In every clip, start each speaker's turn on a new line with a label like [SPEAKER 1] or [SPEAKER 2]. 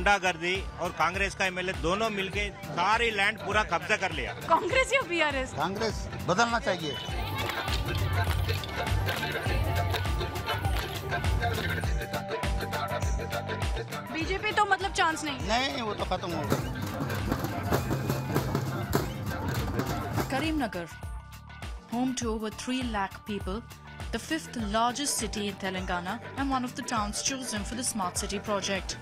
[SPEAKER 1] गुंडागर्दी और कांग्रेस का एमएलए दोनों मिलके सारी लैंड पूरा कब्जा कर लिया।
[SPEAKER 2] कांग्रेस या बीआरएस?
[SPEAKER 3] कांग्रेस बदलना चाहिए।
[SPEAKER 2] बीजेपी तो मतलब चांस नहीं?
[SPEAKER 3] नहीं, वो तो खत्म हो गया।
[SPEAKER 4] Karimnagar, home to over 3 lakh people, the 5th largest city in Telangana and one of the towns chosen for the Smart City project.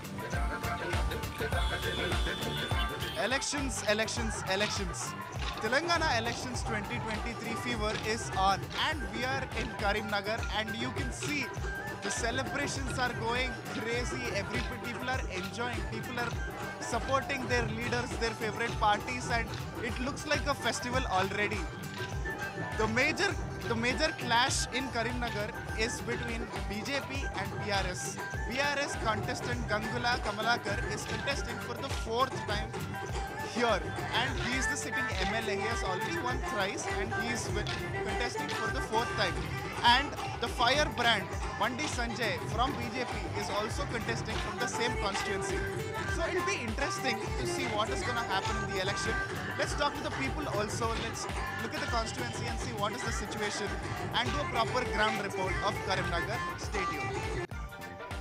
[SPEAKER 5] Elections, elections, elections. Telangana elections 2023 fever is on, and we are in Karimnagar, and you can see the celebrations are going crazy. People are enjoying, people are supporting their leaders, their favorite parties, and it looks like a festival already. The major clash in Karimnagar is between BJP and BRS. BRS contestant Gangula Kamalakar is contesting for the 4th time here, and he is the sitting MLA. He has already won thrice, and he is contesting for the 4th time. And the firebrand Bandi Sanjay from BJP is also contesting from the same constituency. So it will be interesting to see what is going to happen in the election. Let's talk to the people also. Let's look at the constituency and see what is the situation and do a proper ground report of Karimnagar. Stay tuned.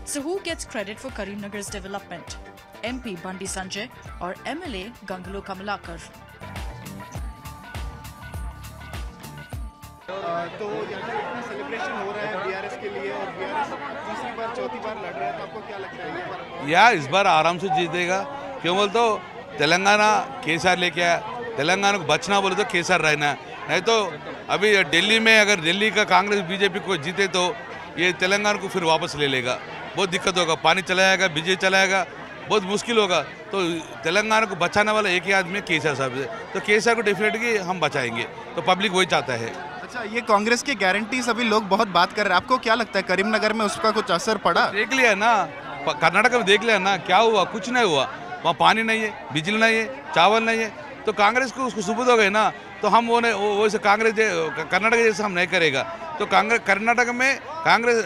[SPEAKER 4] So who gets credit for Karimnagar's development? MP Bandi Sanjay or MLA Gangulu Kamalakar?
[SPEAKER 5] तो यहाँ इतना celebration हो रहा है BRS के लिए, और BRS तीसरी बार चौथी बार लड़ रहा है, तो आपको क्या लगता है?
[SPEAKER 6] यार इस बार आराम से जीतेगा। क्यों बोल तो तेलंगाना केसीआर लेके आया, तेलंगाना को बचना बोले तो केसीआर रहना, नहीं तो अभी दिल्ली में अगर दिल्ली का कांग्रेस बीजेपी को जीते तो ये तेलंगाना को फिर वापस ले लेगा। बहुत दिक्कत होगा, पानी चला जाएगा, बिजली चला जाएगा, बहुत मुश्किल होगा। तो तेलंगाना को बचाने वाला एक ही आदमी है, केसीआर साहब है। तो केसीआर को डेफिनेटली हम बचाएंगे, तो पब्लिक वही चाहता है।
[SPEAKER 5] अच्छा, ये कांग्रेस की गारंटी सभी लोग बहुत बात कर रहे हैं, आपको क्या लगता है करीमनगर में उसका कुछ असर पड़ा?
[SPEAKER 6] देख लिया ना, कर्नाटक में देख लिया ना, क्या हुआ? कुछ नहीं हुआ। वहाँ पानी नहीं है, बिजली नहीं है, चावल नहीं है, तो कांग्रेस को उसको सुबुद हो गए ना। तो हम वो वैसे कांग्रेस कर्नाटक जैसे हम नहीं करेगा। तो कर्नाटक में कांग्रेस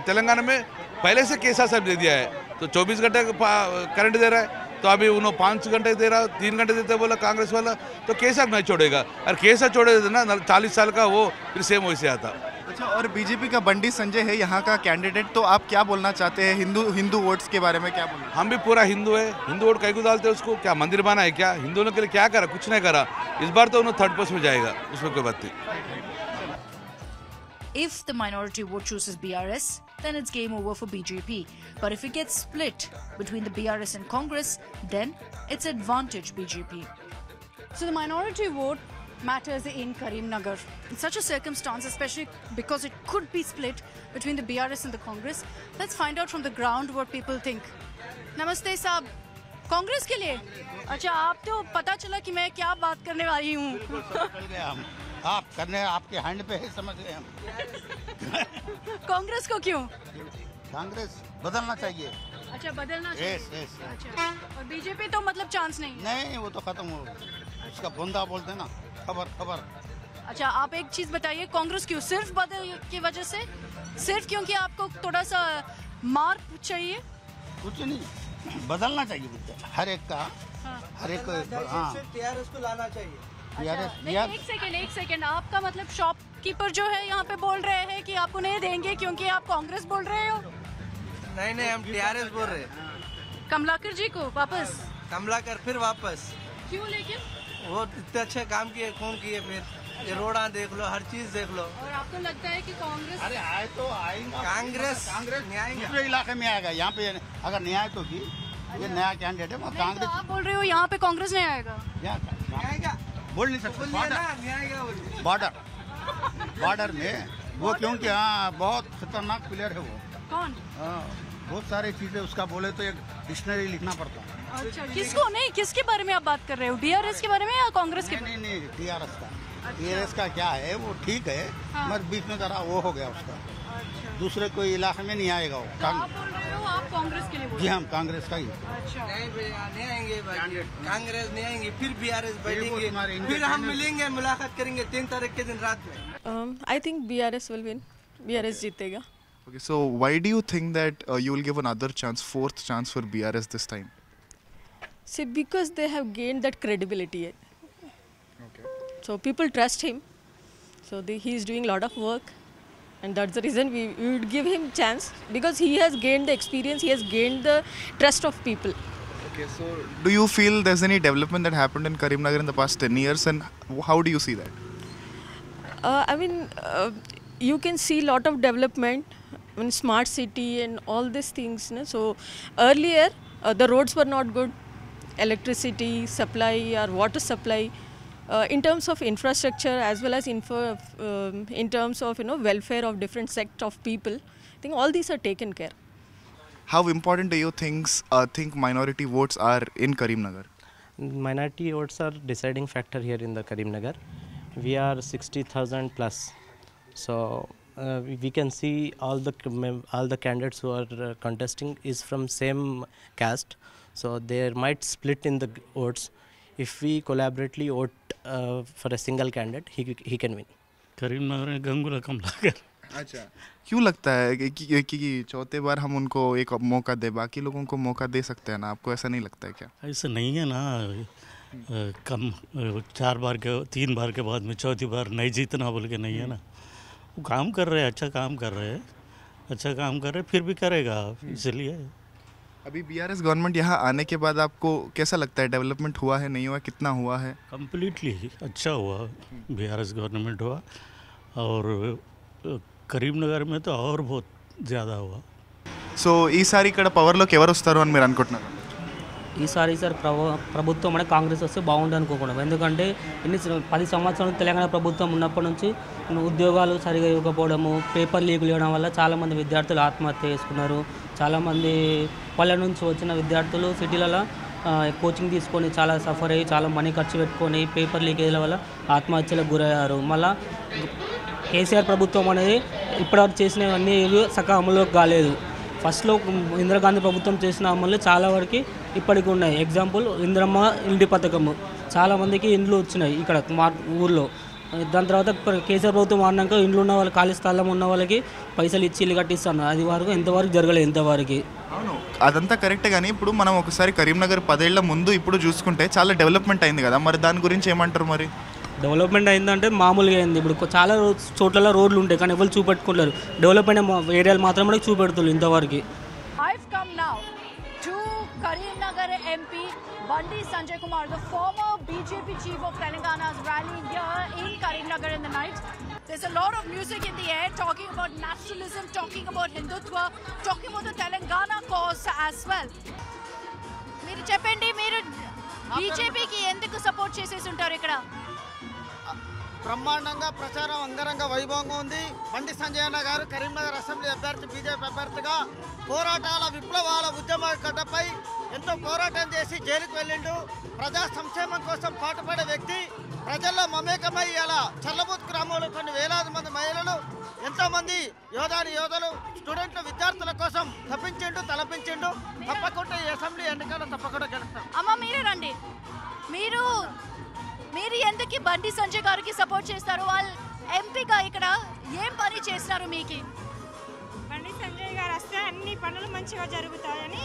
[SPEAKER 6] तेलंगाना में पहले से केसीआर साहब दे दिया है, तो 24 घंटे करंट दे रहा है। तो अभी उन्होंने 5 घंटे दे रहा, 3 घंटे देते बोला कांग्रेस वाला, तो केसीआर नहीं छोड़ेगा। और केसीआर छोड़े देते ना 40 साल का, वो फिर सेम वैसे आता।
[SPEAKER 5] अच्छा, और बीजेपी का बंडी संजय है यहाँ का कैंडिडेट, तो आप क्या बोलना चाहते हैं हिंदू वोट्स के बारे में? क्या बोलना?
[SPEAKER 6] हम भी पूरा हिंदू है, हिंदू वोट कहीं को डालते हैं उसको, क्या मंदिर बना है क्या? हिंदुओं के लिए क्या करा? कुछ नहीं करा। इस बार तो उन्होंने 3rd पोस्ट में जाएगा, उसमें कोई बात नहीं।
[SPEAKER 4] If the minority vote chooses BRS, then it's game over for BJP. But if it gets split between the BRS and Congress, then it's advantage BJP.
[SPEAKER 2] So the minority vote matters in Karimnagar. In such a circumstance, especially because it could be split between the BRS and the Congress, let's find out from the ground what people think. Namaste साहब, कांग्रेस के लिए? अच्छा, आप तो पता चला कि मैं क्या बात करने वाली हूँ।
[SPEAKER 3] आप करने आपके हैंड पे है, समझ गए हम।
[SPEAKER 2] कांग्रेस को क्यों?
[SPEAKER 3] कांग्रेस बदलना चाहिए।
[SPEAKER 2] अच्छा, बदलना चाहिए।
[SPEAKER 3] यस।
[SPEAKER 2] अच्छा, और बीजेपी तो मतलब चांस नहीं?
[SPEAKER 3] नहीं, वो तो खत्म हो गया। उसका बूंदा बोलते हैं ना, खबर।
[SPEAKER 2] अच्छा, आप एक चीज बताइए, कांग्रेस क्यों? सिर्फ बदल की वजह से? सिर्फ क्योंकि आपको थोड़ा सा मार चाहिए?
[SPEAKER 3] कुछ नहीं, बदलना चाहिए हर एक का। हर एक को, हाँ,
[SPEAKER 7] टीआरएस को लाना चाहिए।
[SPEAKER 2] एक सेकेंड, आपका मतलब शॉपकीपर जो है यहाँ पे बोल रहे हैं कि आपको नहीं देंगे क्योंकि आप कांग्रेस बोल रहे हो?
[SPEAKER 7] नहीं, हम टीआरएस बोल रहे हैं।
[SPEAKER 2] कमलाकर जी को वापस?
[SPEAKER 7] कमलाकर फिर वापस
[SPEAKER 2] क्यों? लेकिन
[SPEAKER 7] वो इतने अच्छे काम किए, कौन किए? फिर ये रोड़ा देख लो, हर चीज देख लो।
[SPEAKER 2] और आपको लगता है कि कांग्रेस?
[SPEAKER 3] अरे आए तो आएगा
[SPEAKER 7] कांग्रेस
[SPEAKER 3] न्याय दूसरे इलाके में आएगा। यहाँ पे अगर न्याय तो की ये नया कैंडिडेट है, कांग्रेस।
[SPEAKER 2] आप बोल रहे हो यहाँ पे कांग्रेस नहीं आएगा?
[SPEAKER 7] आएगा,
[SPEAKER 3] बोल नहीं सकते। बॉर्डर में वो, क्योंकि हाँ बहुत खतरनाक प्लेयर है वो।
[SPEAKER 2] कौन?
[SPEAKER 3] बहुत सारी चीजें उसका बोले तो एक डिक्शनरी लिखना पड़ता है।
[SPEAKER 2] अच्छा, किसको? नहीं, किसके बारे में आप बात कर रहे हो? बीआरएस के बारे में या कांग्रेस के?
[SPEAKER 3] नहीं, टीआरएस का। टीआरएस का क्या है, वो ठीक है, मगर बीच में जरा वो हो गया उसका। दूसरे कोई इलाके में नहीं आएगा वो।
[SPEAKER 2] तो आप बोल रहे हो आप कांग्रेस के लिए बोल रहे हो?
[SPEAKER 3] जी, हम कांग्रेस का ही।
[SPEAKER 2] अच्छा,
[SPEAKER 7] नहीं आएंगे, कांग्रेस नहीं आएंगे, फिर बीआरएस बैठेंगे, फिर हम मिलेंगे, मुलाकात करेंगे 3 तारीख के दिन रात में।
[SPEAKER 8] I think BRS will win. BRS जीतेगा.
[SPEAKER 5] Okay, so why do you think that you will give another chance, 4th chance for BRS this time?
[SPEAKER 8] See, because they have gained that credibility.
[SPEAKER 5] Okay.
[SPEAKER 8] So people trust him. So he is doing a lot of work, and that's the reason we would give him chance, because he has gained the experience, he has gained the trust of people.
[SPEAKER 5] Okay, so do you feel there's any development that happened in Karimnagar in the past 10 years, and how do you see that?
[SPEAKER 8] I mean, you can see a lot of development in smart city and all these things. No? So earlier, the roads were not good, electricity supply or water supply. In terms of infrastructure as well as in terms of welfare of different sects of people, I think all these are taken care.
[SPEAKER 5] How important do you think minority votes are in Karimnagar?
[SPEAKER 9] Minority votes are deciding factor here in the Karimnagar. We are 60,000 plus, so we can see all the candidates who are contesting is from same caste, so there might split in the votes. If we collaboratively vote for a single candidate, he can win.
[SPEAKER 10] Karimnagar में गंगूला कमलाकर।
[SPEAKER 5] अच्छा, क्यों लगता है कि चौथे बार हम उनको एक मौका दे, बाकी लोगों को मौका दे सकते हैं ना? आपको ऐसा नहीं लगता है क्या?
[SPEAKER 10] ऐसा नहीं है ना, कम 3 बार के बाद में चौथी बार नहीं जीतना बोल के नहीं है ना। वो काम कर रहे हैं, अच्छा काम कर रहे हैं, फिर भी करेगा, इसलिए।
[SPEAKER 5] अभी बीआरएस गवर्नमेंट यहाँ आने के बाद आपको कैसा लगता है, डेवलपमेंट हुआ है, नहीं हुआ, कितना हुआ है?
[SPEAKER 10] कम्प्लीटली अच्छा हुआ, बीआरएस गवर्नमेंट हुआ, और కరీంనగర్ में तो और बहुत ज़्यादा हुआ.
[SPEAKER 5] సో ఈసారి ఇక్కడ పవర్లోకి ఎవరు వస్తారు అని మీరు అనుకుంటున్నారు?
[SPEAKER 11] ఈసారి ప్రభుత్వం అంటే కాంగ్రెస్ వస్తే బాగుంటుంది అనుకోకుండా, ఎందుకంటే 10 సంవత్సరాలు తెలంగాణ ప్రభుత్వం ఉన్నప్పటి నుంచి ఉద్యోగాలు సరిగా ఇవ్వకపోవడము, పేపర్ లీకులు ఇవ్వడం వల్ల చాలామంది విద్యార్థులు ఆత్మహత్య చేసుకున్నారు. చాలామంది పల్లె నుంచి వచ్చిన విద్యార్థులు సిటీలలో కోచింగ్ తీసుకొని చాలా సఫర్ అయ్యి చాలా మనీ ఖర్చు పెట్టుకొని పేపర్ లీకేజ్ల వల్ల ఆత్మహత్యలకు గురయ్యారు. మళ్ళీ కేసీఆర్ ప్రభుత్వం అనేది ఇప్పటివరకు చేసినవన్నీ సగం అమలులోకి కాలేదు. ఫస్ట్లో ఇందిరాగాంధీ ప్రభుత్వం చేసిన అమలు చాలా వరకు ఇప్పటికి ఉన్నాయి. ఎగ్జాంపుల్ ఇందిరమ్మ ఇంటి పథకము, చాలామందికి ఇండ్లు వచ్చినాయి ఇక్కడ మా ఊర్లో. దాని తర్వాత కేసీఆర్ ప్రభుత్వం వాడినాక ఇండ్లు ఉన్న వాళ్ళు, ఖాళీ స్థలం ఉన్న వాళ్ళకి పైసలు ఇచ్చి ఇల్లు కట్టిస్తాను. అది వరకు ఎంతవరకు జరగలేదు ఇంతవరకు.
[SPEAKER 5] అవును, అదంతా కరెక్టే. కానీ ఇప్పుడు మనం ఒకసారి కరీంనగర్ 10 ఏళ్ల ముందు ఇప్పుడు చూసుకుంటే చాలా డెవలప్మెంట్ అయింది కదా, మరి దాని గురించి ఏమంటారు? మరి
[SPEAKER 11] డెవలప్మెంట్ అయిందంటే మామూలుగా అయింది. ఇప్పుడు చాలా చోట్ల రోడ్లు ఉంటాయి కానీ ఎవరు చూపెట్టుకుంటారు. డెవలప్మెంట్ ఏరియాలు మాత్రం మనకి చూపెడుతున్నారు ఇంతవరకు.
[SPEAKER 2] I've come now to Karimnagar MP Bandi Sanjay Kumar, the former BJP chief of Telangana's rally here in Karimnagar in the night. There's a lot of music in the air talking about nationalism, talking about Hindutva, talking about the Telangana cause as well. మీరు చెప్పండి, మీరు బీజేపీకి ఎందుకు support చేసేసి ఉంటారు? ఇక్కడ
[SPEAKER 12] బ్రహ్మాండంగా ప్రచారం అంగరంగ వైభవంగా ఉంది. బండి సంజయ్ అన్న గారు కరీంనగర్ అసెంబ్లీ అభ్యర్థి, బీజేపీ అభ్యర్థిగా పోరాటాల విప్లవాల ఉద్యమ గడ్డపై ఎంతో పోరాటం చేసి జైలుకు వెళ్ళిండు. ప్రజా సంక్షేమం కోసం పాటుపడే వ్యక్తి, ప్రజల్లో మమేకమై ఇలా చల్లబూత్ గ్రామంలో కొన్ని వేలాది మంది మహిళలు, ఎంతోమంది యోధులు, స్టూడెంట్లు, విద్యార్థుల కోసం తలపించిండు. తప్పకుండా ఈ అసెంబ్లీ ఎన్నికల్లో తప్పకుండా గెలుస్తాం.
[SPEAKER 2] అమ్మ మీరే రండి, మీరు ఎందుకు బండి సంజయ్ గారికి సపోర్ట్ చేస్తారు? వాళ్ళు ఎంపీగా ఇక్కడ ఏం పని చేస్తారు? మీకు
[SPEAKER 13] బండి సంజయ్ గారు వస్తే అన్ని పనులు మంచిగా జరుగుతాయని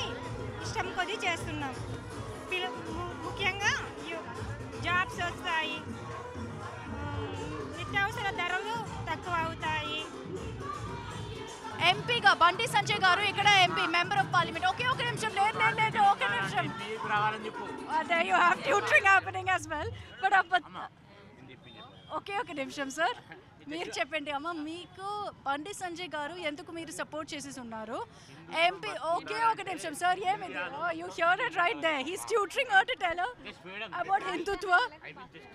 [SPEAKER 13] ఇష్టం కొద్దీ చేస్తున్నాం. ముఖ్యంగా జాబ్స్ వస్తాయి, నిత్యావసర ధరలు తక్కువ అవుతాయి.
[SPEAKER 2] ఎంపీగా బండి సంజయ్ గారు ఇక్కడ ఎంపీ, మెంబర్ ఆఫ్ పార్లమెంట్. ఒక నిమిషం, లేదు, ఒక నిమిషం. There you have tutoring happening as well. But ఒక నిమిషం సార్, మీరు చెప్పండి అమ్మ, మీకు బండి సంజయ్ గారు ఎందుకు మీరు సపోర్ట్ చేసేసి ఉన్నారు? ఎంపీ ఒక నిమిషం సార్, ఏమిది? You hear it right there. He's tutoring her to tell her about Hindutva,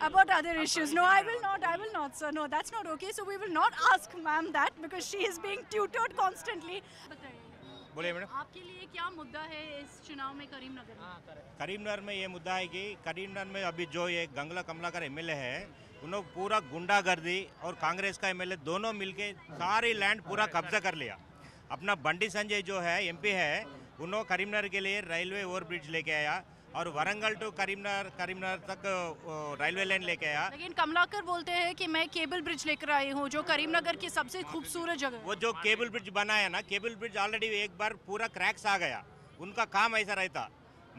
[SPEAKER 2] about other issues. No, I will not sir. No, that's not okay. So we will not ask ma'am that because she is being tutored constantly.
[SPEAKER 1] बोलिए madam,
[SPEAKER 2] आपके लिए क्या मुद्दा है इस चुनाव में करीमनगर में?
[SPEAKER 1] करीमनगर में ये मुद्दा है कि करीमनगर में अभी जो ये गंगला कमलाकर एमएलए है, उन्होंने पूरा गुंडागर्दी और कांग्रेस का एमएलए दोनों मिलके सारी लैंड पूरा कब्जा कर लिया. अपना बंडी संजय जो है एमपी है, उन्होंने करीमनगर के लिए रेलवे ओवरब्रिज लेके आया और वरंगल टू करीमनगर तक रेलवे लाइन लेके आया.
[SPEAKER 2] लेकिन कमलाकर बोलते हैं कि मैं केबल ब्रिज लेकर आई हूँ, जो करीमनगर की सबसे खूबसूरत जगह.
[SPEAKER 1] वो जो केबल ब्रिज बनाया ना, केबल ब्रिज ऑलरेडी एक बार पूरा क्रैक्स आ गया. उनका काम ऐसा रहता,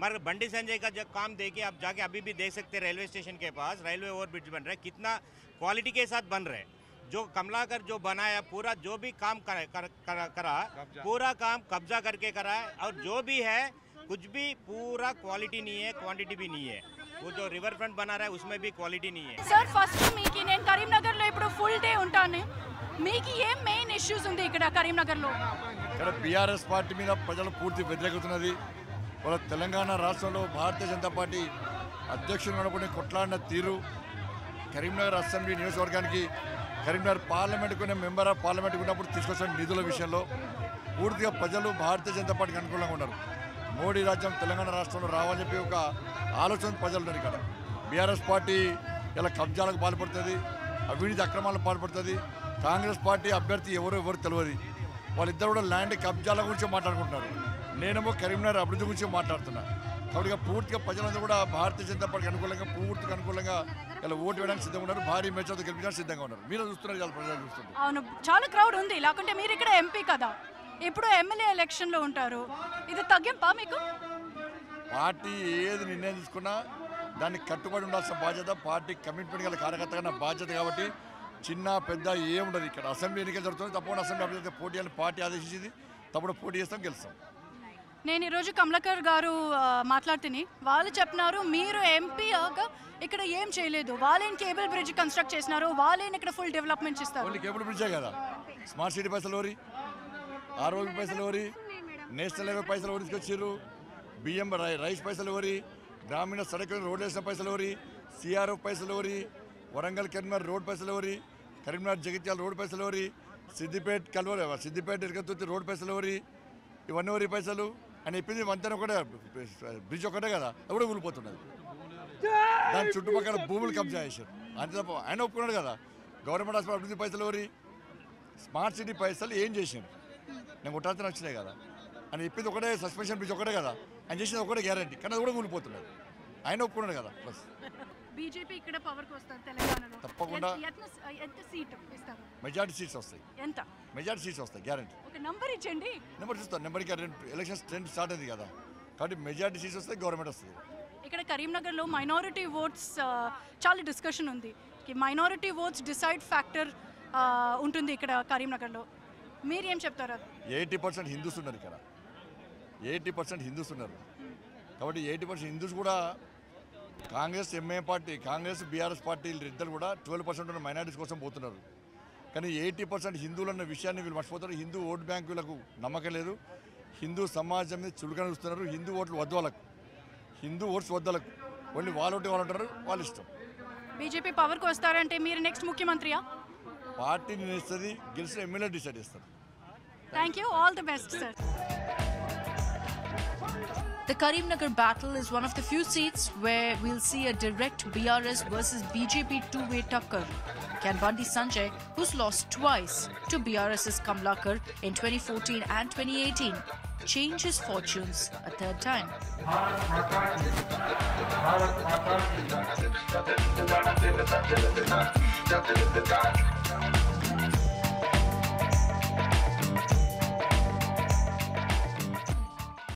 [SPEAKER 1] मगर बंडी संजय का जब काम देखिए, आप जाके अभी भी देख सकते हैं रेलवे स्टेशन के पास रेलवे ओवर ब्रिज बन रहा है, कितना क्वालिटी के साथ बन रहे हैं। जो कमलाकर जो बनाया पूरा जो भी काम करा पूरा काम कब्जा करके करा है, और जो भी है कुछ भी पूरा क्वालिटी नहीं है, क्वांटिटी भी नहीं है। वो जो रिवर फ्रंट बना रहा है उसमें भी क्वालिटी नहीं है।
[SPEAKER 2] సార్ ఫస్ట్ మీకు నేను కరీంనగర్లో ఇప్పుడు ఫుల్ డే ఉంటాను, మీకు ఏం మెయిన్ ఇష్యూస్ ఉంది ఇక్కడ కరీంనగర్లో?
[SPEAKER 14] ఇక్కడ బీఆర్ఎస్ పార్టీ మీద ప్రజలు పూర్తి వ్యతిరేకతున్నది. వాళ్ళ తెలంగాణ రాష్ట్రంలో భారతీయ జనతా పార్టీ అధ్యక్షులు ఉన్నప్పుడు కొట్లాడిన తీరు, కరీంనగర్ అసెంబ్లీ నియోజకవర్గానికి కరీంనగర్ పార్లమెంట్కు మెంబర్ ఆఫ్ పార్లమెంట్కి ఉన్నప్పుడు తీసుకొచ్చిన నిధుల విషయంలో పూర్తిగా ప్రజలు భారతీయ జనతా పార్టీకి అనుకూలంగా ఉన్నారు. మోడీ రాజ్యం తెలంగాణ రాష్ట్రంలో రావాలని చెప్పి ఒక ఆలోచన ప్రజలు ఉన్నారు. ఇక్కడ బీఆర్ఎస్ పార్టీ ఇలా కబ్జాలకు పాల్పడుతుంది, అవినీతి అక్రమాలకు పాల్పడుతుంది. కాంగ్రెస్ పార్టీ అభ్యర్థి ఎవరు తెలియదు. వాళ్ళిద్దరు కూడా ల్యాండ్ కబ్జాల గురించి మాట్లాడుకుంటున్నారు. నేనేమో కరీంనగర్ అభివృద్ధి గురించి మాట్లాడుతున్నా. కాబట్టి పూర్తిగా ప్రజలందరూ కూడా భారతీయ జనతా పార్టీకి అనుకూలంగా పూర్తిగా అనుకూలంగా ఇలా ఓటు వేయడానికి సిద్ధంగా ఉన్నారు. భారీ మెజార్టీతో గెలిపించడానికి సిద్ధంగా ఉన్నారు. మీరు చూస్తున్నారు కదా, ప్రజలు చూస్తున్నారు.
[SPEAKER 2] అవును, చాలా క్రౌడ్ ఉంది. లేకుంటే మీరు ఇక్కడ ఎంపీ కదా, ఇప్పుడు ఎమ్మెల్యే ఎలక్షన్లో ఉంటారు, ఇది తగ్గింపా మీకు?
[SPEAKER 14] పార్టీ ఏది నిర్ణయం తీసుకున్నా దానికి కట్టుబడి ఉండాల్సిన బాధ్యత పార్టీ కమిట్మెంట్ గల కార్యకర్తగా నా బాధ్యత. కాబట్టి చిన్న పెద్ద ఏముండదు. ఇక్కడ అసెంబ్లీ ఎన్నికలు జరుగుతుంది, తప్పకుండా అసెంబ్లీ అభ్యర్థి పోటీ అని పార్టీ ఆదేశించింది, తప్పుడు పోటీ చేస్తాం, గెలుస్తాం.
[SPEAKER 2] నేను ఈరోజు కమలాకర్ గారు మాట్లాడుతుని వాళ్ళు చెప్పినారు మీరు ఎంపీగా ఇక్కడ ఏం చేయలేదు, వాళ్ళేం కేబుల్ బ్రిడ్జ్ కన్స్ట్రక్ట్ చేసినారు, వాళ్ళేం ఇక్కడ ఫుల్ డెవలప్మెంట్ చేస్తారు.
[SPEAKER 14] ఓన్లీ కేబుల్ బ్రిడ్జే కదా, స్మార్ట్ సిటీ పైసలు ఓరి, ఆర్ఓబి పైసలు ఓరి, నేషనల్ హైవే పైసలు ఓరి తీసుకొచ్చారు, బియ్యం రైస్ పైసలు ఓరి, గ్రామీణ సడక్ రోడ్లు వేసిన పైసలు ఓరి, సిఆర్ఎఫ్ పైసలు ఓరి, వరంగల్ కరీంనగర్ రోడ్ పైసలు ఓరి, కరీంనగర్ జగిత్యాల రోడ్ పైసలు ఓరి, సిద్దిపేట ఇరకతుర్తి రోడ్ పైసలు ఓరి, ఇవన్నీ ఓరి పైసలు అని చెప్పింది. వంతెన ఒకటే, బ్రిడ్జ్ ఒకటే కదా, అది కూడా కూలిపోతున్నది. దాని చుట్టుపక్కల భూములు కబ్జా చేశారు. అంతే తప్ప ఆయన ఒప్పుకున్నాడు కదా. గవర్నమెంట్ హాస్పిటల్ అభివృద్ధి పైసలు ఓరి, స్మార్ట్ సిటీ పైసలు ఏం చేసిండు, నేను కొట్టాల్సిన వచ్చినాయి కదా అని చెప్పింది ఒకటే. సస్పెన్షన్ బ్రిడ్జ్ ఒకటే కదా, ఆయన చేసింది ఒకటే గ్యారంటీ, కానీ అది కూడా కూలిపోతున్నది. ఆయన ఒప్పుకున్నాడు కదా. బస్
[SPEAKER 2] బీజేపీ ఇక్కడ పవర్కి వస్తారు తెలంగాణలో,
[SPEAKER 14] తప్పకుండా
[SPEAKER 2] ఎంత సీట్ ఇస్తారు?
[SPEAKER 14] మెజారిటీ సీట్స్ వస్తాయి.
[SPEAKER 2] ఎంత
[SPEAKER 14] మెజారిటీ సీట్స్ వస్తాయి గ్యారంటీ.
[SPEAKER 2] ఒక నంబర్ ఇచ్చండి.
[SPEAKER 14] నెంబర్ చూస్తాను, నెంబర్కి ఎలక్షన్స్ ట్రెండ్ స్టార్ట్ అయింది కదా, కాబట్టి మెజారిటీ సీట్స్ వస్తాయి, గవర్నమెంట్ వస్తుంది.
[SPEAKER 2] ఇక్కడ కరీంనగర్లో మైనారిటీ ఓట్స్ చాలా డిస్కషన్ ఉంది. మైనారిటీ ఓట్స్ డిసైడ్ ఫ్యాక్టర్ ఉంటుంది ఇక్కడ కరీంనగర్లో, మీరు ఏం చెప్తారు?
[SPEAKER 14] 80% హిందూస్ ఉన్నారు ఇక్కడ, 80% హిందూస్ ఉన్నారు. కాబట్టి 80% హిందూస్ కూడా Congress MA party, Congress BRS పార్టీలు ఇద్దరు కూడా 12% ఉన్న మైనారిటీస్ కోసం పోతున్నారు. కానీ 80% హిందువులు అన్న విషయాన్ని వీళ్ళు మర్చిపోతారు. హిందూ ఓటు బ్యాంకు వీళ్ళకు నమ్మకం లేదు. హిందూ సమాజం మీద చురుకని చూస్తున్నారు. హిందూ ఓట్లు వద్దు వాళ్ళకు, హిందూ ఓట్స్ వద్దలకు, ఓన్లీ వాళ్ళోటి వాళ్ళు ఉంటారు, వాళ్ళ ఇష్టం.
[SPEAKER 2] బీజేపీ పవర్కి వస్తారంటే మీరు నెక్స్ట్ ముఖ్యమంత్రియా?
[SPEAKER 14] పార్టీ నిర్ణయిస్తుంది, గెలిచిన ఎమ్మెల్యే డిసైడ్ చేస్తారు.
[SPEAKER 2] Thank you, all the best sir.
[SPEAKER 4] The Karimnagar battle is one of the few seats where we'll see a direct BRS versus BJP two-way tucker. Can Bandi Sanjay, who's lost twice to BRS's Kamlakar in 2014 and 2018, change his fortunes a third time?
[SPEAKER 15] Bharat Mata ki